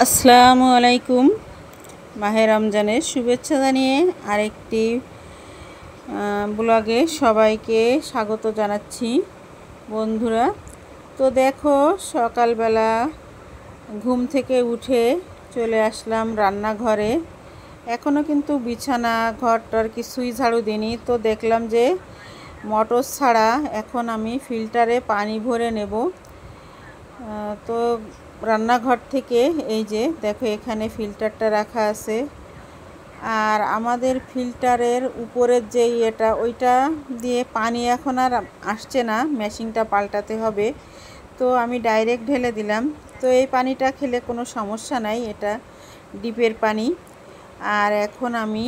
আসসালামু আলাইকুম। মাহে রমজানের শুভেচ্ছা জানিয়ে আরেকটি ব্লগে সবাইকে স্বাগত জানাচ্ছি বন্ধুরা। তো দেখো, সকালবেলা ঘুম থেকে উঠে চলে আসলাম রান্নাঘরে। এখনও কিন্তু বিছানা ঘরটার কিছুই ঝাড়ু দিইনি। তো দেখলাম যে মোটর ছাড়া এখন আমি ফিল্টারে পানি ভরে নেব। তো রান্নাঘর থেকে এই যে দেখো, এখানে ফিল্টারটা রাখা আছে। আর আমাদের ফিল্টারের উপরের যে ওইটা দিয়ে পানি এখন আর আসছে না, মেশিনটা পাল্টাতে হবে। তো আমি ডাইরেক্ট ঢেলে দিলাম। তো এই পানিটা খেলে কোনো সমস্যা নাই, এটা ডিপের পানি। আর এখন আমি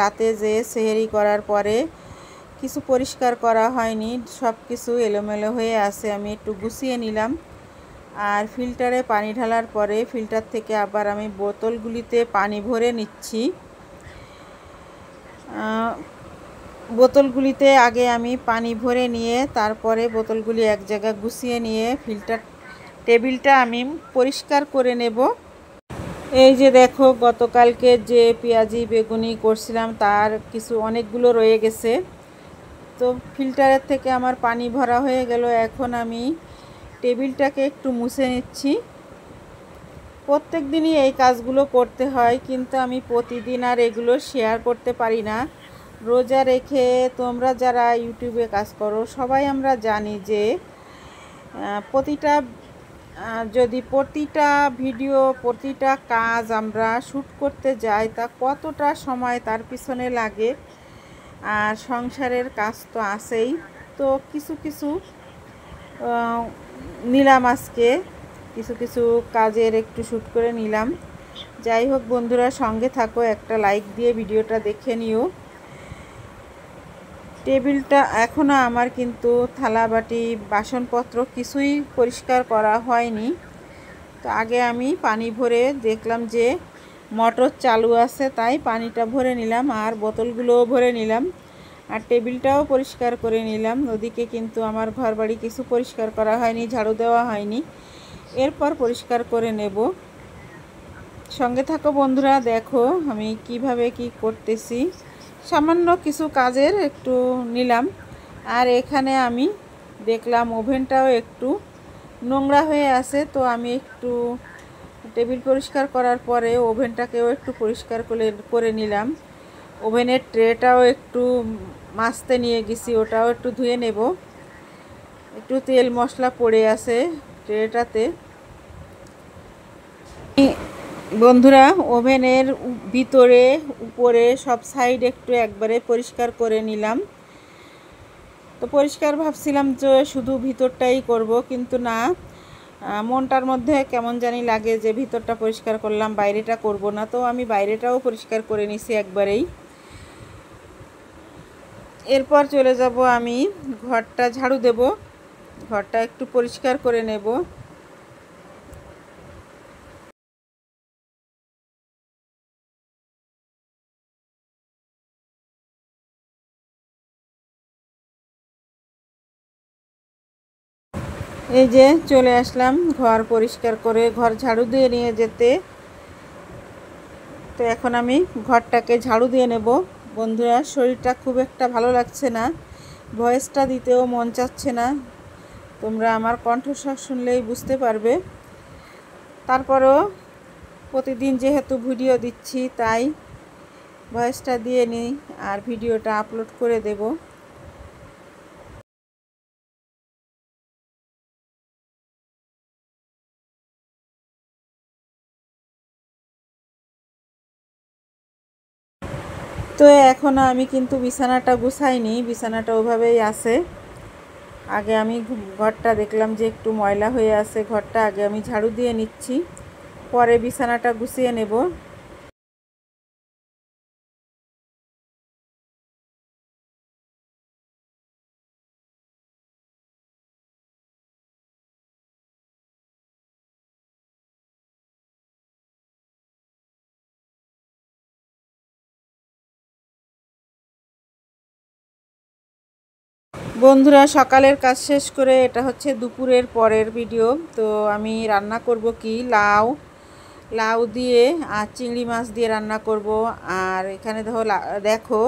রাতে যে সেহরি করার পরে কিছু পরিষ্কার করা হয়নি, সব কিছু এলোমেলো হয়ে আছে, আমি একটু গুছিয়ে নিলাম। আর ফিল্টারে পানি ঢালার পরে ফিল্টার থেকে আবার আমি বোতলগুলিতে পানি ভরে নিচ্ছি। বোতলগুলিতে আগে আমি পানি ভরে নিয়ে তারপরে বোতলগুলি এক জায়গায় গুছিয়ে নিয়ে ফিল্টার টেবিলটা আমি পরিষ্কার করে নেব। এই যে দেখো, গতকালকে যে পেঁয়াজি বেগুনি করছিলাম তার অনেকগুলো রয়ে গেছে। তো ফিল্টারের থেকে আমার পানি ভরা হয়ে গেল। এখন আমি টেবিলটাকে একটু মুছে নিচ্ছি। প্রত্যেক দিনই এই কাজগুলো করতে হয়, কিন্তু আমি প্রতিদিন আর এগুলো শেয়ার করতে পারি না। রোজা রেখে তোমরা যারা ইউটিউবে কাজ করো সবাই আমরা জানি যে প্রতিটা ভিডিও, প্রতিটা কাজ আমরা শ্যুট করতে যাই, তা কতটা সময় তার পিছনে লাগে। আর সংসারের কাজ তো আছেই। তো কিছু নিলাম আজকে, কিছু কাজের একটু শ্যুট করে নিলাম। যাই হোক বন্ধুরা, সঙ্গে থাকো, একটা লাইক দিয়ে ভিডিওটা দেখে নিও। টেবিলটা এখনও আমার কিন্তু থালা বাটি বাসনপত্র কিছুই পরিষ্কার করা হয়নি। তো আগে আমি পানি ভরে দেখলাম যে মোটর চালু আছে, তাই পানিটা ভরে নিলাম আর বোতলগুলোও ভরে নিলাম। আর টেবিলটাও পরিষ্কার করে নিলাম। ওদিকে কিন্তু আমার ঘর বাড়ি কিছু পরিষ্কার করা হয়নি, ঝাড়ু দেওয়া হয়নি, এরপর পরিষ্কার করে নেব। সঙ্গে থাকো বন্ধুরা, দেখো আমি কিভাবে কি করতেছি। সামান্য কিছু কাজের একটু নিলাম। আর এখানে আমি দেখলাম ওভেনটাও একটু নোংরা হয়ে আছে। তো আমি একটু টেবিল পরিষ্কার করার পরে ওভেনটাকেও একটু পরিষ্কার করে নিলাম। ওভেনের ট্রেটাও একটু মাজতে নিয়ে গেছি, ওটাও একটু ধুয়ে নেব। একটু তেল মশলা পড়ে আছে ট্রেটাতে। বন্ধুরা, ওভেনের ভিতরে উপরে সব সাইড একটু একবারে পরিষ্কার করে নিলাম। তো পরিষ্কার ভাবছিলাম যে শুধু ভিতরটাই করব, কিন্তু না, মনটার মধ্যে কেমন জানি লাগে যে ভিতরটা পরিষ্কার করলাম, বাইরেটা করব না। তো আমি বাইরেটাও পরিষ্কার করে নিছি একবারেই। এরপর চলে যাব, আমি ঘরটা ঝাড়ু দেব, ঘরটা একটু পরিষ্কার করে নেব। এই যে চলে আসলাম ঘর পরিষ্কার করে, ঘর ঝাড়ু দিয়ে নিয়ে যেতে। তো এখন আমি ঘরটাকে ঝাড়ু দিয়ে নেব। বন্ধুরা, শরীরটা খুব একটা ভালো লাগছে না, ভয়েসটা দিতেও মন চাচ্ছে না। তোমরা আমার কণ্ঠস্বর শুনলেই বুঝতে পারবে। তারপরেও প্রতিদিন যেহেতু ভিডিও দিচ্ছি, তাই ভয়েসটা দিয়ে নিই আর ভিডিওটা আপলোড করে দেব। তো এখনও আমি কিন্তু বিছানাটা গুছাইনি, বিছানাটা ওভাবেই আছে। আগে আমি ঘরটা দেখলাম যে একটু ময়লা হয়ে আছে, ঘরটা আগে আমি ঝাড়ু দিয়ে নিচ্ছি, পরে বিছানাটা গুছিয়ে নেব। বন্ধুরা, সকালের কাজ শেষ করে এটা হচ্ছে দুপুরের পরের ভিডিও। তো আমি রান্না করব কি, লাউ দিয়ে আর চিংড়ি মাছ দিয়ে রান্না করব। আর এখানে দেখো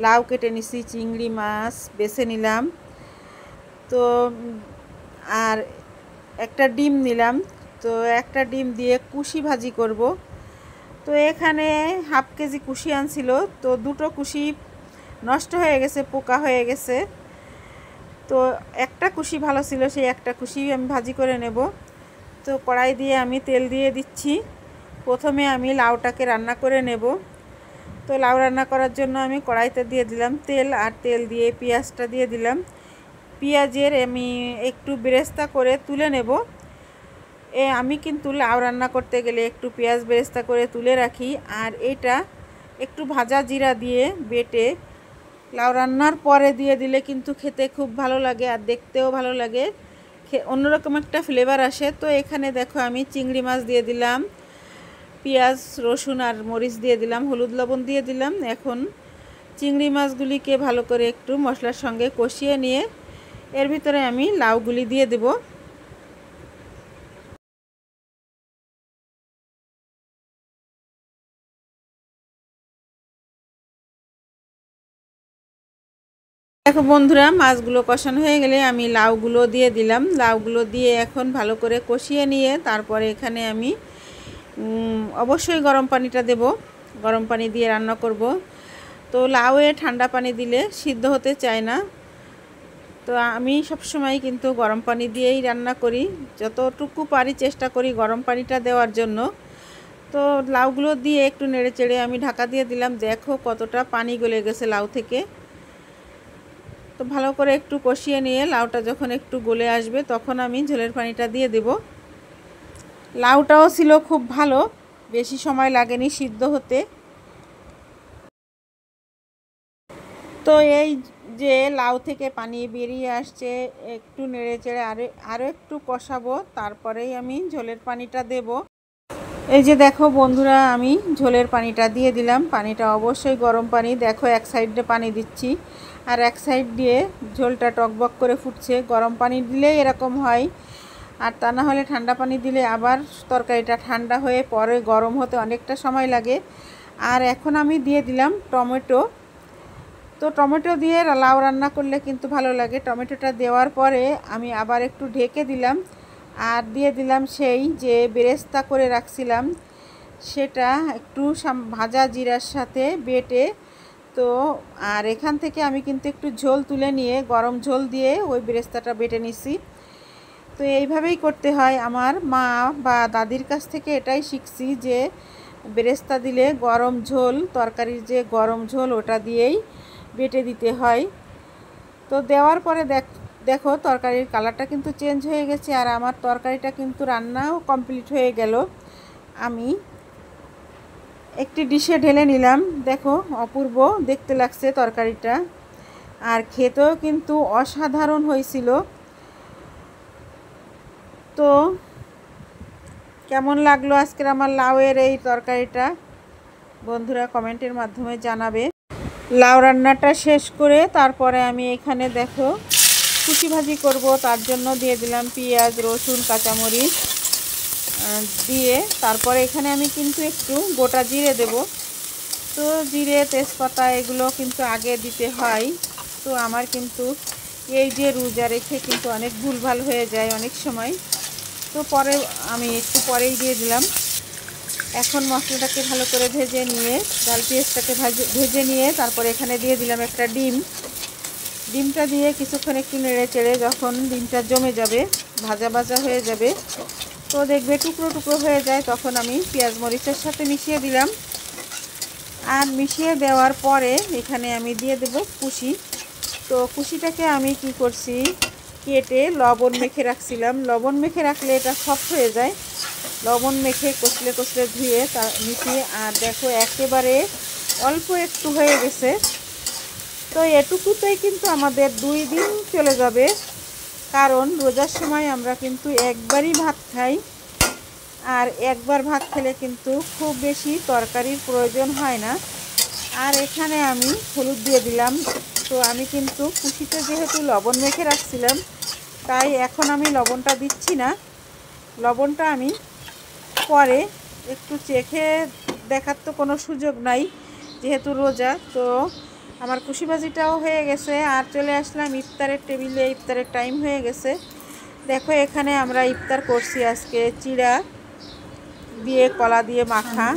লাউ কেটে নিছি, চিংড়ি মাছ বেছে নিলাম, তো আর একটা ডিম নিলাম। তো একটা ডিম দিয়ে কুশি ভাজি করব। তো এখানে হাফ কেজি কুশি আনছিল, তো দুটো কুশি নষ্ট হয়ে গেছে, পোকা হয়ে গেছে। তো একটা কুশি ভালো ছিল, সেই একটা কুশি আমি ভাজি করে নেব। তো কড়াই দিয়ে আমি তেল দিয়ে দিচ্ছি। প্রথমে আমি লাউটাকে রান্না করে নেব। তো লাউ রান্না করার জন্য আমি কড়াইতে দিয়ে দিলাম তেল, আর তেল দিয়ে পেঁয়াজটা দিয়ে দিলাম। পেঁয়াজের আমি একটু বেরেস্তা করে তুলে নেব। আমি কিন্তু লাউ রান্না করতে গেলে একটু পেঁয়াজ বেরেস্তা করে তুলে রাখি। আর এটা একটু ভাজা জিরা দিয়ে বেটে লাউ রান্নার পরে দিয়ে দিলে কিন্তু খেতে খুব ভালো লাগে আর দেখতেও ভালো লাগে, অন্যরকম একটা ফ্লেভার আসে। তো এখানে দেখো আমি চিংড়ি মাছ দিয়ে দিলাম, পেঁয়াজ রসুন আর মরিচ দিয়ে দিলাম, হলুদ লবণ দিয়ে দিলাম। এখন চিংড়ি মাছগুলিকে ভালো করে একটু মশলার সঙ্গে কষিয়ে নিয়ে এর ভিতরে আমি লাউগুলি দিয়ে দেব। দেখো বন্ধুরা, মাছগুলো কষানো হয়ে গেলে আমি লাউগুলো দিয়ে দিলাম। লাউগুলো দিয়ে এখন ভালো করে কষিয়ে নিয়ে তারপরে এখানে আমি অবশ্যই গরম পানিটা দেব। গরম পানি দিয়ে রান্না করব। তো লাউয়ে ঠান্ডা পানি দিলে সিদ্ধ হতে চায় না। তো আমি সবসময় কিন্তু গরম পানি দিয়েই রান্না করি, যতটুকু পারি চেষ্টা করি গরম পানিটা দেওয়ার জন্য। তো লাউগুলো দিয়ে একটু নেড়ে চেড়ে আমি ঢাকা দিয়ে দিলাম। দেখো কতটা পানি গলে গেছে লাউ থেকে। তো ভালো করে একটু কষিয়ে নিয়ে লাউটা যখন একটু গলে আসবে তখন আমি ঝোলের পানিটা দিয়ে দেব। লাউটাও ছিল খুব ভালো, বেশি সময় লাগেনি সিদ্ধ হতে। তো এই যে লাউ থেকে পানি বেরিয়ে আসছে, একটু নেড়ে চেড়ে আরও একটু কষাবো, তারপরেই আমি ঝোলের পানিটা দেব। এই যে দেখো বন্ধুরা, আমি ঝোলের পানিটা দিয়ে দিলাম। পানিটা অবশ্যই গরম পানি। দেখো এক সাইডে পানি দিচ্ছি আর এক সাইড দিয়ে ঝোলটা টকবক করে ফুটছে। গরম পানি দিলেই এরকম হয়, আর তা না হলে ঠান্ডা পানি দিলে আবার তরকারিটা ঠান্ডা হয়ে পরে গরম হতে অনেকটা সময় লাগে। আর এখন আমি দিয়ে দিলাম টমেটো। তো টমেটো দিয়ে লাউ রান্না করলে কিন্তু ভালো লাগে। টমেটোটা দেওয়ার পরে আমি আবার একটু ঢেকে দিলাম আর দিয়ে দিলাম সেই যে বেরেস্তা করে রাখছিলাম সেটা একটু ভাজা জিরার সাথে বেটে। তো আর এখান থেকে আমি কিন্তু একটু ঝোল তুলে নিয়ে গরম ঝোল দিয়ে ওই বেরেস্তাটা বেটে নিছি। তো এইভাবেই করতে হয়। আমার মা বা দাদির কাছ থেকে এটাই শিখছি যে বেরেস্তা দিলে গরম ঝোল, তরকারির যে গরম ঝোল ওটা দিয়েই বেটে দিতে হয়। তো দেওয়ার পরে দেখো তরকারির কালারটা কিন্তু চেঞ্জ হয়ে গেছে আর আমার তরকারিটা কিন্তু রান্নাও কমপ্লিট হয়ে গেল। আমি একটি ডিশে ঢেলে নিলাম। দেখো অপূর্ব দেখতে লাগছে তরকারিটা, আর খেতেও কিন্তু অসাধারণ হয়েছিল। তো কেমন লাগলো আজকের আমার লাউয়ের এই তরকারিটা বন্ধুরা কমেন্টের মাধ্যমে জানাবে। লাউ রান্নাটা শেষ করে তারপরে আমি এখানে দেখো কুচি ভাজি করব, তার জন্য দিয়ে দিলাম পেঁয়াজ রসুন কাঁচামরিচ দিয়ে। তারপরে এখানে আমি কিন্তু একটু গোটা জিরে দেব। তো জিরে তেজপাতা এগুলো কিন্তু আগে দিতে হয়। তো আমার কিন্তু এই যে রোজা রেখে কিন্তু অনেক ভুলভাল হয়ে যায় অনেক সময়, তো পরে আমি একটু পরেই দিয়ে দিলাম। এখন মশলাটাকে ভালো করে ভেজে নিয়ে ডাল পেঁয়াজটাকে ভেজে নিয়ে তারপরে এখানে দিয়ে দিলাম একটা ডিমটা দিয়ে কিছুক্ষণ একটু নেড়ে চেড়ে যখন ডিমটা জমে যাবে, ভাজা ভাজা হয়ে যাবে, তো দেখবে টুকরো টুকরো হয়ে যায়, তখন আমি পেঁয়াজ মরিচের সাথে মিশিয়ে দিলাম। আর মিশিয়ে দেওয়ার পরে এখানে আমি দিয়ে দেব কুশি। তো কুশিটাকে আমি কি করছি, কেটে লবণ মেখে রাখছিলাম। লবণ মেখে রাখলে এটা সফট হয়ে যায়। লবণ মেখে কষলে কষলে ধুয়ে তা মিশিয়ে, আর দেখো একেবারে অল্প একটু হয়ে গেছে। তো এটুকুতেই কিন্তু আমাদের 2 দিন চলে যাবে, কারণ রোজার সময় আমরা কিন্তু একবারই ভাত খাই। আর একবার ভাত খেলে কিন্তু খুব বেশি তরকারির প্রয়োজন হয় না। আর এখানে আমি হলুদ দিয়ে দিলাম। তো আমি কিন্তু কুশিতে যেহেতু লবণ মেখে রাখছিলাম, তাই এখন আমি লবণটা দিচ্ছি না। লবণটা আমি পরে একটু চেখে দেখার তো কোনো সুযোগ নাই যেহেতু রোজা। তো আমার কুশি ভাজিটাও হয়ে গেছে, আর চলে আসলাম ইফতারের টেবিলে। ইফতারের টাইম হয়ে গেছে। দেখো এখানে আমরা ইফতার করছি আজকে চিড়া দিয়ে, কলা দিয়ে মাখা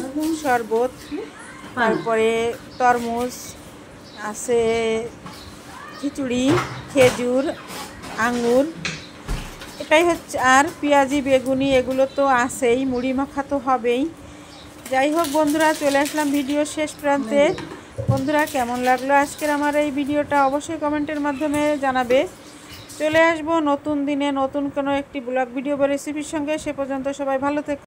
শরবত, তারপরে তরমুজ আছে, খিচুড়ি, খেজুর, আঙ্গুর, এটাই হচ্ছে। আর পেঁয়াজি, বেগুনি এগুলো তো আছেই, মুড়ি মাখা তো হবেই। যাই হোক বন্ধুরা, চলে আসলাম ভিডিওর শেষ প্রান্তে। বন্ধুরা কেমন লাগলো আজকের আমার এই ভিডিওটা অবশ্যই কমেন্টের মাধ্যমে জানাবে। চলে আসবো নতুন দিনে নতুন কোনো একটি ব্লগ ভিডিও বা রেসিপির সঙ্গে। সে পর্যন্ত সবাই ভালো থেকো।